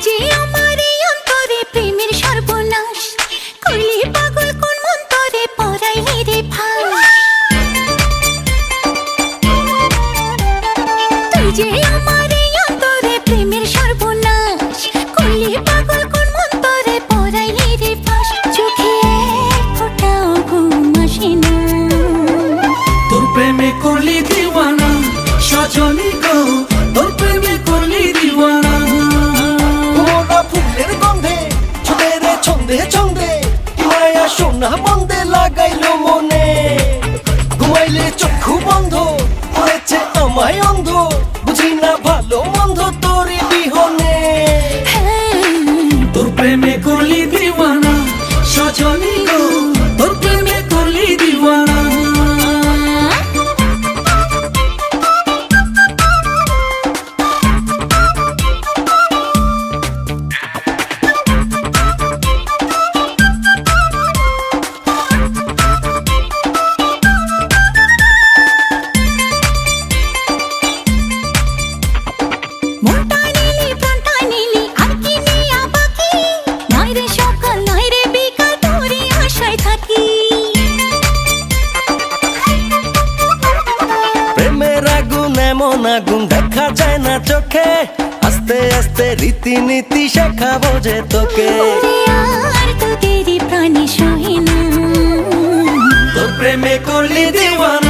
যে আমার এই অন্তরে প্রেমের সর্বনাশ, করলি পাগল কোন মন্তরে পরাইলি রে ফাঁস। তুই যে আমার এই অন্তরে প্রেমের সর্বনাশ, করলি পাগল কোন মন্তরে পরাইলি রে ফাঁস। চোখে এক ফোঁটাও ঘুম আসে না, তোর প্রেমে করলি দিওয়ানা সজনী গো, তোর প্রেমে করলি দিওয়ানা। মোরা ফুলের গন্ধে ছুটে রে ছন্দে ছন্দে, মায়া সোনা বন্দে লাগাইলো মনে। ঘুমাইলে চক্ষু বন্ধ করেছে আমায় অন্ধ, বুঝি না ভালো মন্দ তোরই বিহনে। তোর প্রেমে করলি দিওয়ানা সজনী গো, তোর প্রেমে করলি দিওয়ানা। মনটা নিলি প্রাণটা নিলি আর কি নেয়া বাকি, নয় রে সকাল নয় রে বিকাল তোরই আশায় থাকি। প্রেমের আগুন এমন আগুন দেখা যায় না চোখে, আস্তে আস্তে রীতিনীতি শেখাবো যে তোকে। ওরে আর তোদেরই প্রাণে সহে না, তোর প্রেমে করলি দিওয়ানা